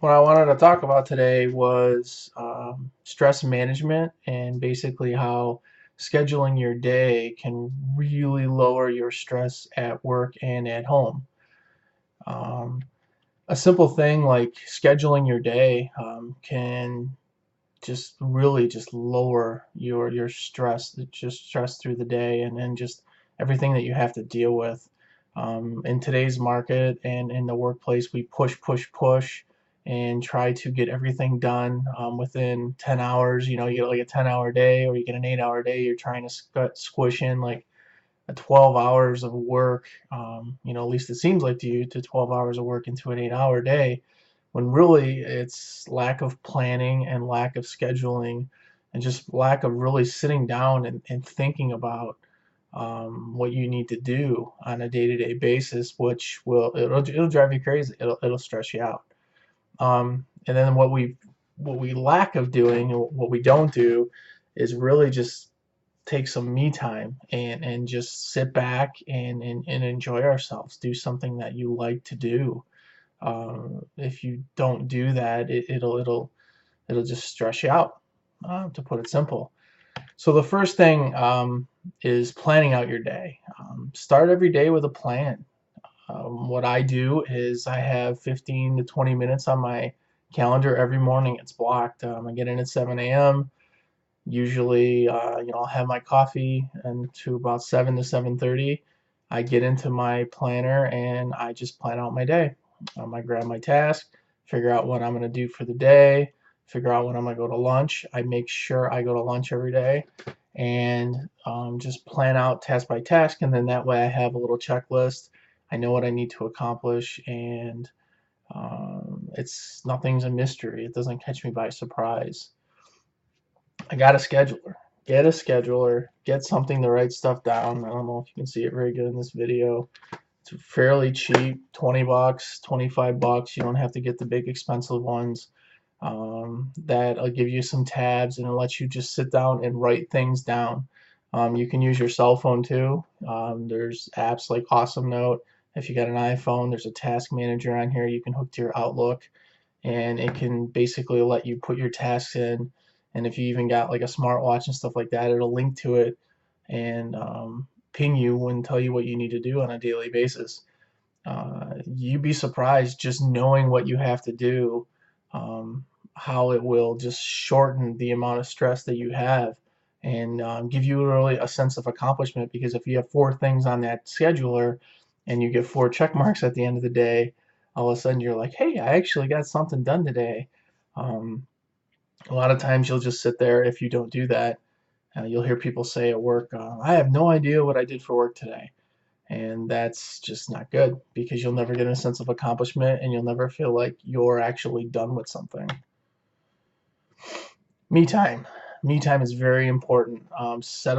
What I wanted to talk about today was stress management and basically how scheduling your day can really lower your stress at work and at home. Um, a simple thing like scheduling your day can just really just lower your stress, just stress through the day, and then just everything that you have to deal with. In today's market and in the workplace, we push and try to get everything done within 10 hours. You know, you get like a 10-hour day or you get an 8-hour day. You're trying to squish in like a 12 hours of work. At least it seems like to you, to 12 hours of work into an 8-hour day, when really it's lack of planning and lack of scheduling and just lack of really sitting down and thinking about what you need to do on a day-to-day basis, which it'll drive you crazy. It'll stress you out. And then what we lack of doing, or what we don't do, is really just take some me time and just sit back and enjoy ourselves. Do something that you like to do. If you don't do that, it'll just stress you out, to put it simple. So the first thing is planning out your day. Start every day with a plan. What I do is I have 15 to 20 minutes on my calendar every morning. It's blocked. I get in at 7 a.m. Usually, I'll have my coffee, and to about 7 to 7:30, I get into my planner and I just plan out my day. I grab my task, figure out what I'm going to do for the day, figure out when I'm going to go to lunch. I make sure I go to lunch every day and just plan out task by task. And then that way I have a little checklist. I know what I need to accomplish, and it's nothing's a mystery. It doesn't catch me by surprise. I got a scheduler. Get a scheduler. Get something to write stuff down. I don't know if you can see it very good in this video. It's fairly cheap, 20 bucks, 25 bucks. You don't have to get the big expensive ones. That'll give you some tabs and it lets you just sit down and write things down. You can use your cell phone too. There's apps like Awesome Note. If you got an iPhone, there's a task manager on here you can hook to your Outlook, and it can basically let you put your tasks in. And if you even got like a smartwatch and stuff like that, it'll link to it and ping you and tell you what you need to do on a daily basis. You'd be surprised just knowing what you have to do, how it will just shorten the amount of stress that you have and give you really a sense of accomplishment. Because if you have four things on that scheduler and you get four check marks at the end of the day, all of a sudden you're like, hey, I actually got something done today. Um, a lot of times you'll just sit there if you don't do that. You'll hear people say at work, I have no idea what I did for work today. And that's just not good because you'll never get a sense of accomplishment and you'll never feel like you're actually done with something. Me time. Me time is very important. Set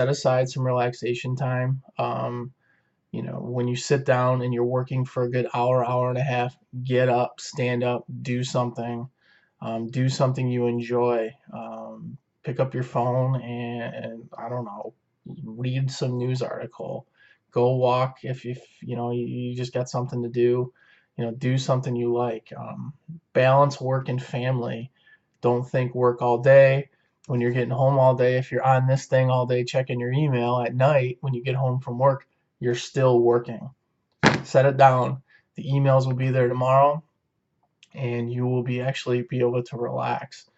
aside some relaxation time. When you sit down and you're working for a good hour, hour and a half, get up, stand up, do something you enjoy. Pick up your phone and I don't know, read some news article. Go walk if you just got something to do. Do something you like. Balance work and family. Don't think work all day. When you're getting home all day, if you're on this thing all day checking your email at night, when you get home from work, you're still working. Set it down. The emails will be there tomorrow and you will be able to relax.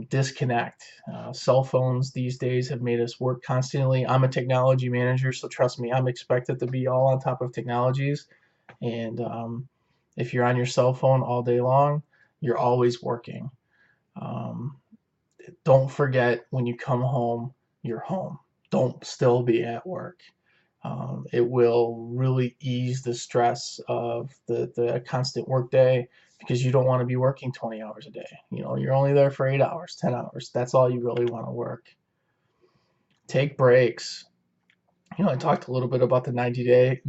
Disconnect. Cell phones these days have made us work constantly. I'm a technology manager, so trust me, I'm expected to be all on top of technologies. And if you're on your cell phone all day long, you're always working. Um, don't forget when you come home, you're home. Don't still be at work. It will really ease the stress of the constant work day because you don't want to be working 20 hours a day. You're only there for 8 hours, 10 hours. That's all you really want to work. Take breaks. I talked a little bit about the 90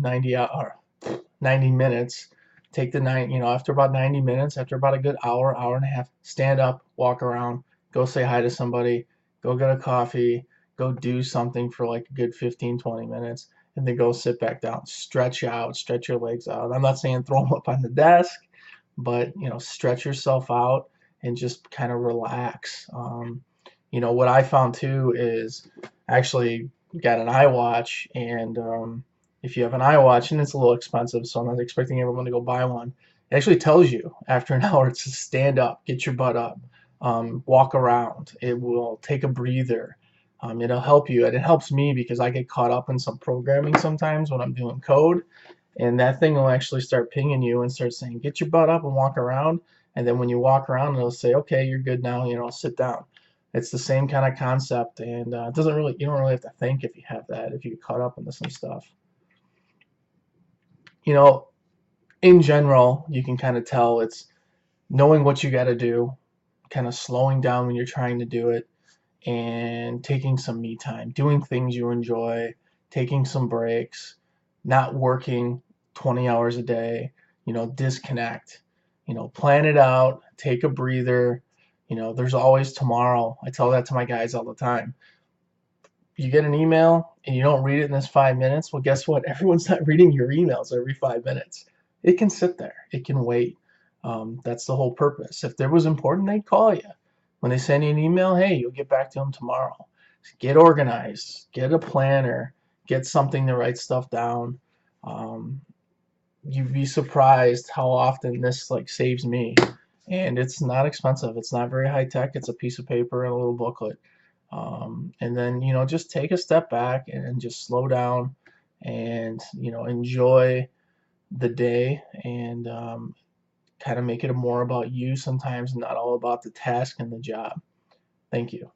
minutes. Take the after about 90 minutes, after about a good hour, hour and a half, stand up, walk around, go say hi to somebody, go get a coffee, go do something for like a good 15, 20 minutes, and then go sit back down, stretch out, stretch your legs out. I'm not saying throw them up on the desk, but stretch yourself out and just kind of relax. What I found too is actually got an iWatch, and if you have an iWatch, and it's a little expensive, so I'm not expecting everyone to go buy one. It actually tells you after an hour to stand up, get your butt up, walk around. It will take a breather. It'll help you, and it helps me because I get caught up in some programming sometimes when I'm doing code, and that thing will actually start pinging you and start saying, "Get your butt up and walk around." And then when you walk around, it'll say, "Okay, you're good now. Sit down." It's the same kind of concept, and it doesn't really you don't really have to think if you have that if you get caught up into some stuff. You know, in general, you can kind of tell it's knowing what you got to do, kind of slowing down when you're trying to do it, and taking some me time, doing things you enjoy, taking some breaks, not working 20 hours a day, disconnect, plan it out, take a breather. There's always tomorrow. I tell that to my guys all the time. You get an email and you don't read it in this 5 minutes, well, guess what? Everyone's not reading your emails every 5 minutes. It can sit there, it can wait. That's the whole purpose. If there was important, they'd call you. When they send you an email, hey, you'll get back to them tomorrow. Get organized, get a planner, get something to write stuff down. Um, you'd be surprised how often this like saves me. And it's not expensive. It's not very high tech. It's a piece of paper and a little booklet. And then, just take a step back and just slow down and, enjoy the day, and kind of make it more about you sometimes, not all about the task and the job. Thank you.